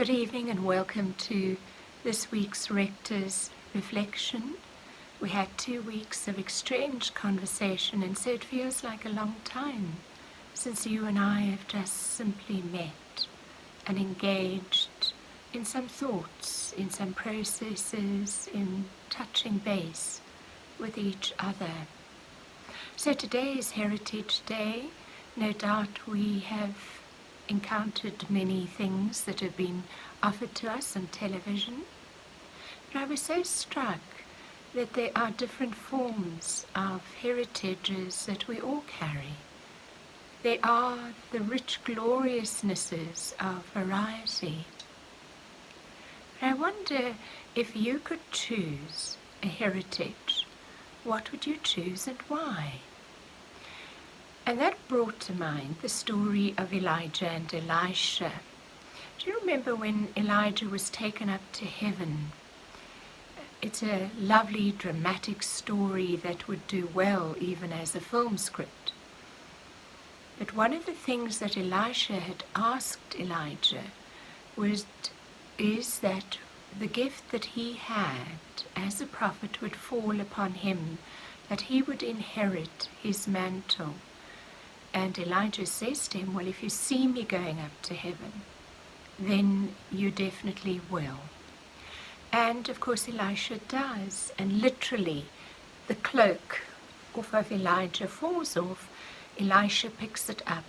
Good evening and welcome to this week's Rector's Reflection. We had 2 weeks of exchanged conversation, and so it feels like a long time since you and I have just simply met and engaged in some thoughts, in some processes, in touching base with each other. So today is Heritage Day. No doubt we have encountered many things that have been offered to us on television. But I was so struck that there are different forms of heritages that we all carry. There are the rich gloriousnesses of variety. But I wonder, if you could choose a heritage, what would you choose and why? And that brought to mind the story of Elijah and Elisha. Do you remember when Elijah was taken up to heaven? It's a lovely, dramatic story that would do well even as a film script. But one of the things that Elisha had asked Elijah is that the gift that he had as a prophet would fall upon him, that he would inherit his mantle. And Elijah says to him, well, if you see me going up to heaven, then you definitely will. And of course Elisha does, and literally the cloak off of Elijah falls off. Elisha picks it up,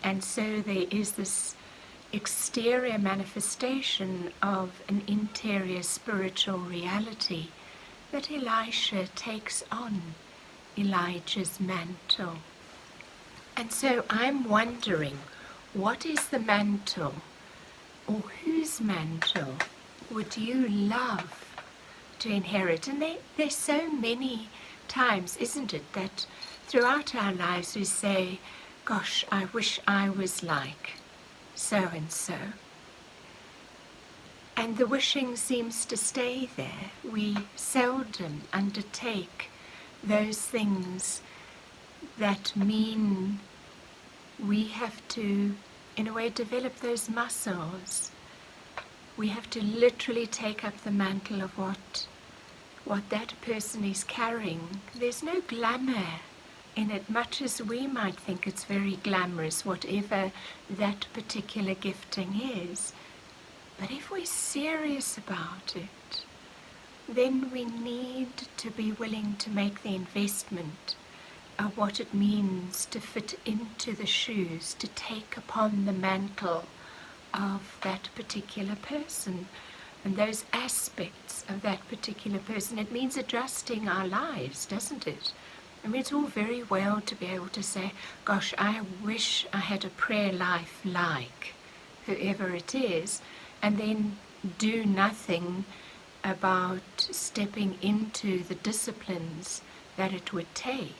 and so there is this exterior manifestation of an interior spiritual reality that Elisha takes on Elijah's mantle. And so I'm wondering, what is the mantle, or whose mantle would you love to inherit? And there's so many times, isn't it, that throughout our lives we say, gosh, I wish I was like so-and-so. And the wishing seems to stay there. We seldom undertake those things that mean we have to, in a way, develop those muscles. We have to literally take up the mantle of what that person is carrying. There's no glamour in it, much as we might think it's very glamorous, whatever that particular gifting is. But if we're serious about it, then we need to be willing to make the investment of what it means to fit into the shoes, to take upon the mantle of that particular person and those aspects of that particular person. It means adjusting our lives, doesn't it? I mean, it's all very well to be able to say, gosh, I wish I had a prayer life like whoever it is, and then do nothing about stepping into the disciplines that it would take.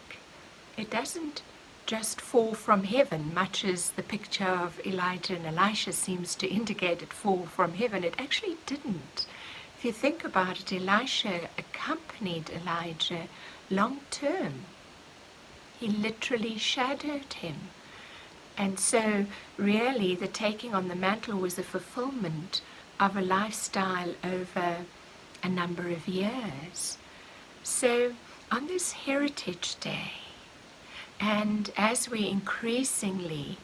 It doesn't just fall from heaven, much as the picture of Elijah and Elisha seems to indicate it fall from heaven. It actually didn't. If you think about it, Elisha accompanied Elijah long term. He literally shadowed him. And so really the taking on the mantle was a fulfillment of a lifestyle over a number of years. So on this Heritage Day, and as we increasingly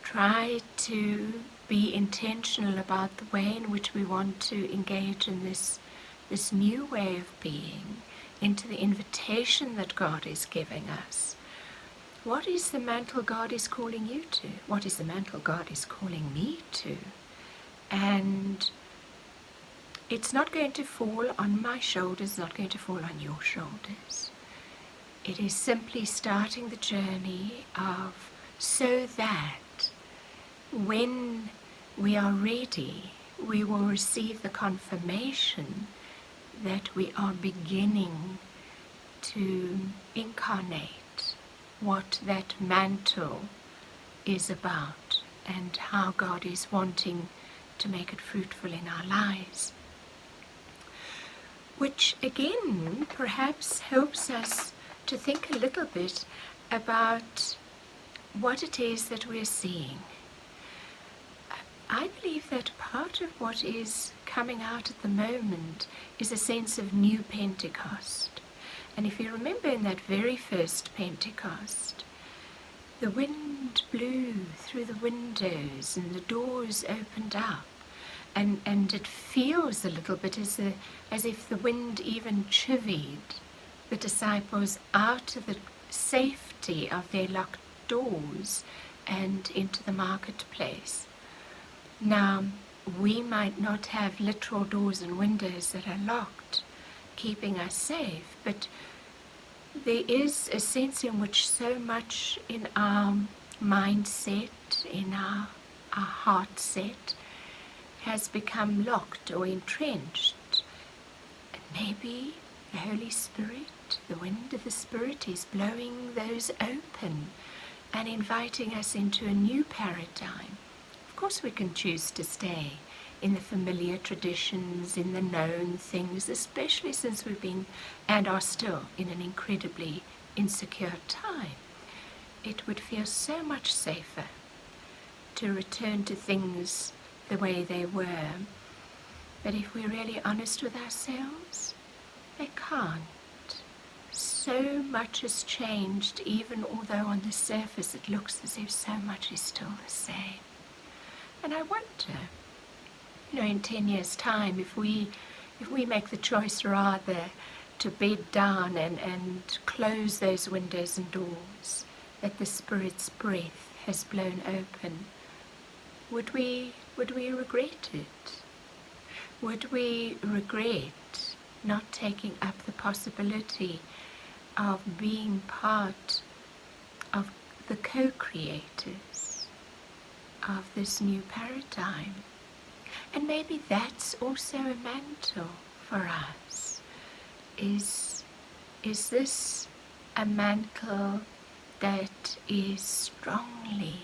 try to be intentional about the way in which we want to engage in this new way of being, into the invitation that God is giving us, what is the mantle God is calling you to? What is the mantle God is calling me to? And it's not going to fall on my shoulders, it's not going to fall on your shoulders. It is simply starting the journey of, so that when we are ready, we will receive the confirmation that we are beginning to incarnate what that mantle is about and how God is wanting to make it fruitful in our lives. Which again perhaps helps us to think a little bit about what it is that we're seeing. I believe that part of what is coming out at the moment is a sense of new Pentecost. And if you remember in that very first Pentecost, the wind blew through the windows and the doors opened up. And it feels a little bit as if the wind even chivied the disciples out of the safety of their locked doors and into the marketplace. Now, we might not have literal doors and windows that are locked, keeping us safe, but there is a sense in which so much in our mindset, in our heart set, has become locked or entrenched. And maybe the Holy Spirit, the wind of the Spirit, is blowing those open and inviting us into a new paradigm. Of course we can choose to stay in the familiar traditions, in the known things, especially since we've been and are still in an incredibly insecure time. It would feel so much safer to return to things the way they were. But if we're really honest with ourselves, they can't. So much has changed, even although on the surface it looks as if so much is still the same. And I wonder, in 10 years' time, if we make the choice rather to bed down and close those windows and doors that the Spirit's breath has blown open, would we regret it? Would we regret not taking up the possibility of being part of the co-creators of this new paradigm? And maybe that's also a mantle for us. Is this a mantle that is strongly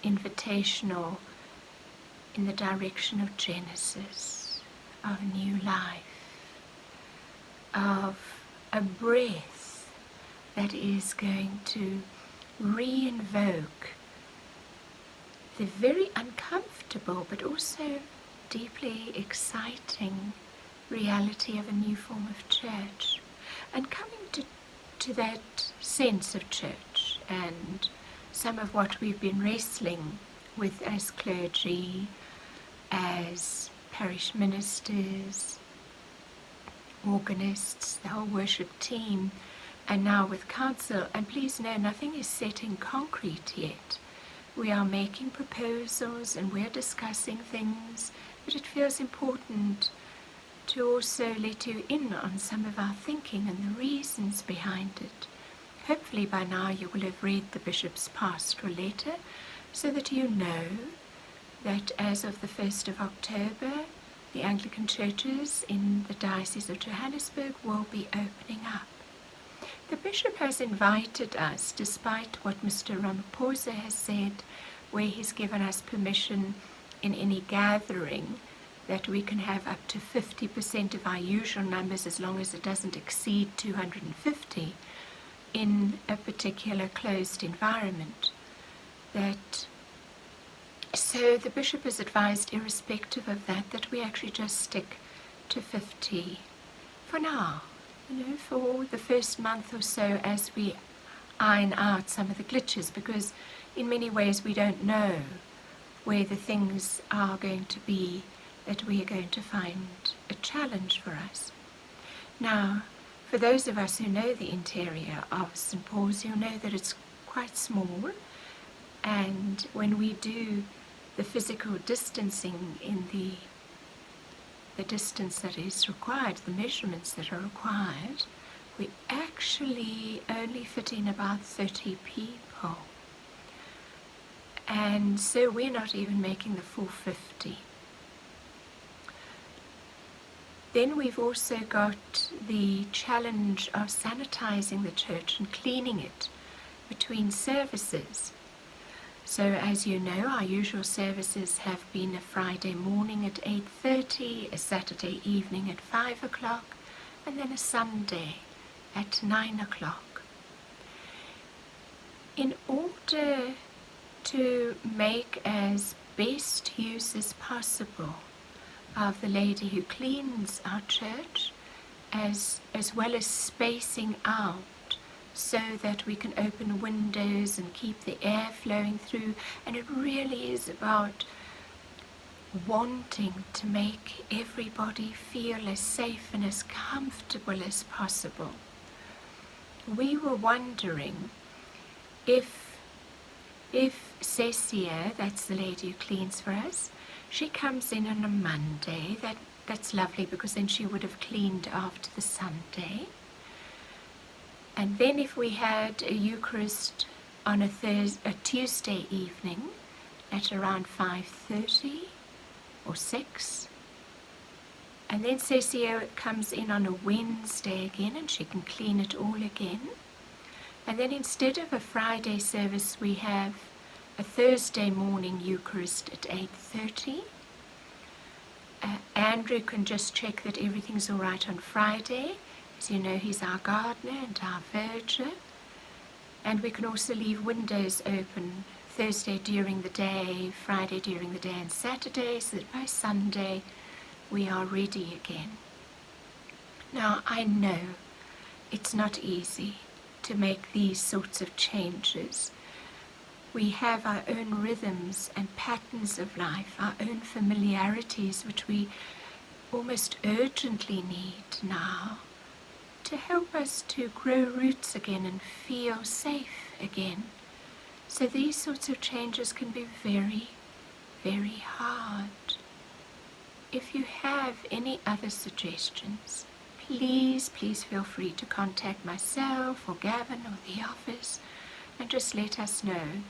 invitational in the direction of Genesis, of new life, of a breath that is going to re-invoke the very uncomfortable but also deeply exciting reality of a new form of church, and coming to that sense of church and some of what we've been wrestling with as clergy, as parish ministers, organists, the whole worship team, and now with council. And please know, nothing is set in concrete yet. We are making proposals and we're discussing things, but it feels important to also let you in on some of our thinking and the reasons behind it. Hopefully by now you will have read the Bishop's pastoral letter, so that you know that as of the 1st of October, the Anglican churches in the Diocese of Johannesburg will be opening up. The Bishop has invited us, despite what Mr. Ramaphosa has said, where he's given us permission in any gathering that we can have up to 50% of our usual numbers as long as it doesn't exceed 250 in a particular closed environment. So the Bishop has advised, irrespective of that we actually just stick to 50 for now, for the first month or so as we iron out some of the glitches, because in many ways we don't know where the things are going to be that we are going to find a challenge for us. Now, for those of us who know the interior of St. Paul's, you'll know that it's quite small, and when we do the physical distancing in the distance that is required, the measurements that are required, we actually only fit in about 30 people. And so we're not even making the full 50. Then we've also got the challenge of sanitizing the church and cleaning it between services. So as you know, our usual services have been a Friday morning at 8:30, a Saturday evening at 5 o'clock, and then a Sunday at 9 o'clock. In order to make as best use as possible of the lady who cleans our church, as well as spacing out so that we can open windows and keep the air flowing through. And it really is about wanting to make everybody feel as safe and as comfortable as possible. We were wondering if Cecia, that's the lady who cleans for us, she comes in on a Monday. That's lovely, because then she would have cleaned after the Sunday. And then if we had a Eucharist on a Tuesday evening at around 5:30 or 6, and then Cecia comes in on a Wednesday again, and she can clean it all again. And then instead of a Friday service, we have a Thursday morning Eucharist at 8:30. Andrew can just check that everything's all right on Friday. As you know, he's our gardener and our verger. And we can also leave windows open Thursday during the day, Friday during the day, and Saturday, so that by Sunday we are ready again. Now, I know it's not easy to make these sorts of changes. We have our own rhythms and patterns of life, our own familiarities, which we almost urgently need now to help us to grow roots again and feel safe again. So these sorts of changes can be very, very hard. If you have any other suggestions, please feel free to contact myself or Gavin or the office and just let us know.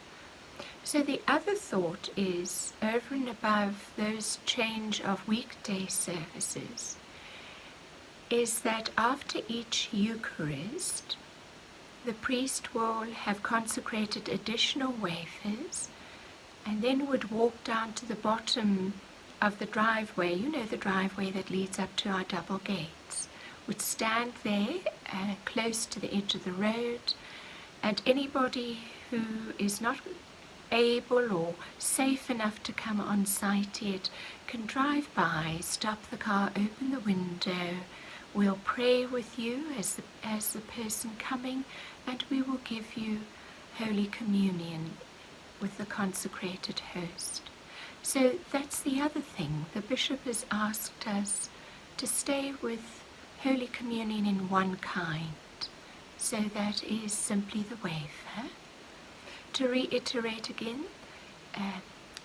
So the other thought is, over and above those change of weekday services, is that after each Eucharist, the priest will have consecrated additional wafers and then would walk down to the bottom of the driveway, you know, the driveway that leads up to our double gates, would stand there close to the edge of the road, and anybody who is not able or safe enough to come on site yet can drive by, stop the car, open the window. We'll pray with you as the person coming, and we will give you Holy Communion with the consecrated host. So that's the other thing. The bishop has asked us to stay with Holy Communion in one kind. So that is simply the wafer. To reiterate again,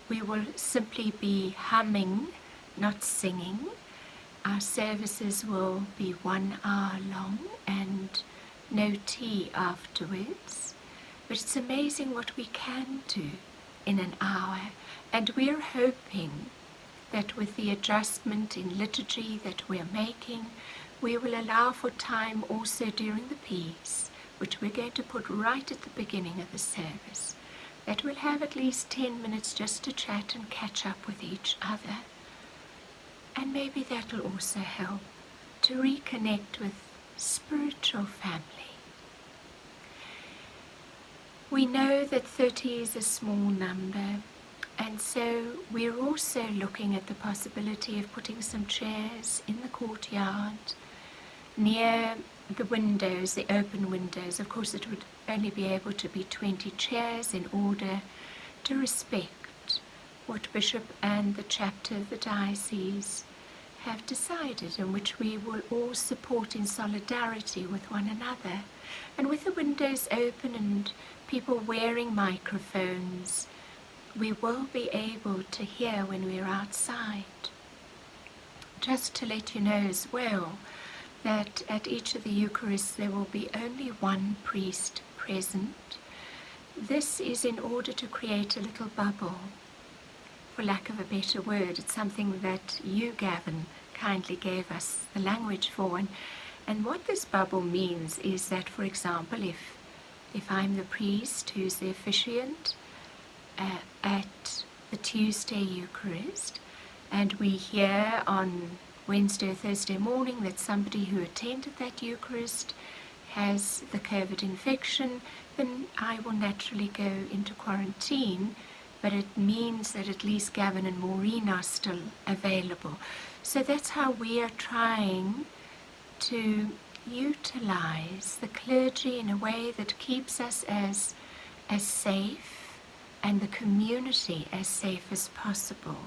we will simply be humming, not singing. Our services will be 1 hour long and no tea afterwards. But it's amazing what we can do in an hour. And we're hoping that with the adjustment in liturgy that we're making, we will allow for time also during the peace, which we're going to put right at the beginning of the service, that we'll have at least 10 minutes just to chat and catch up with each other. And maybe that'll also help to reconnect with spiritual family. We know that 30 is a small number, and so we're also looking at the possibility of putting some chairs in the courtyard near the windows, the open windows. Of course, it would only be able to be 20 chairs in order to respect what Bishop and the chapter of the diocese have decided, and which we will all support in solidarity with one another. And with the windows open and people wearing microphones, we will be able to hear when we're outside. Just to let you know as well, that at each of the Eucharists there will be only one priest present. This is in order to create a little bubble, for lack of a better word. It's something that you, Gavin, kindly gave us the language for. And what this bubble means is that, for example, if I'm the priest who's the officiant at the Tuesday Eucharist, and we hear on Wednesday or Thursday morning that somebody who attended that Eucharist has the COVID infection, then I will naturally go into quarantine but it means that at least Gavin and Maureen are still available. So that's how we are trying to utilize the clergy in a way that keeps us as safe and the community as safe as possible,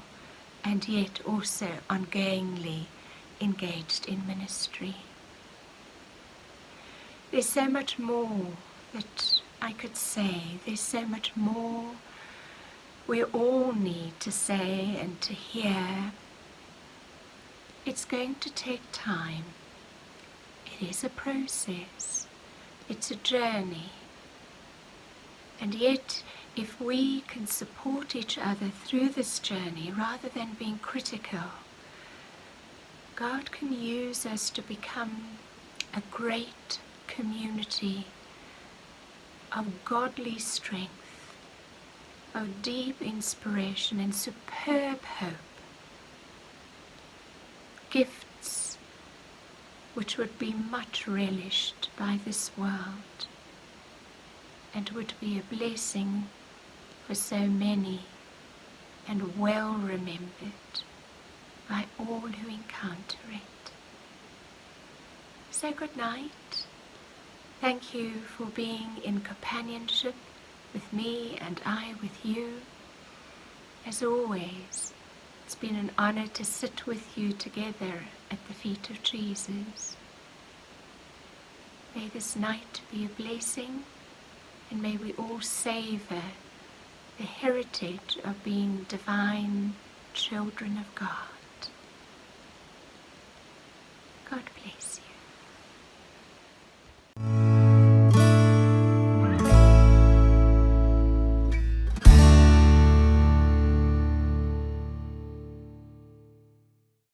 and yet also ongoingly engaged in ministry. There's so much more that I could say. There's so much more we all need to say and to hear. It's going to take time. It is a process. It's a journey. And yet, if we can support each other through this journey rather than being critical, God can use us to become a great community of godly strength, of deep inspiration and superb hope, gifts which would be much relished by this world and would be a blessing for so many and well remembered by all who encounter it. So good night. Thank you for being in companionship with me and I with you. As always, it's been an honor to sit with you together at the feet of Jesus. May this night be a blessing, and may we all savor the heritage of being divine children of God. God bless.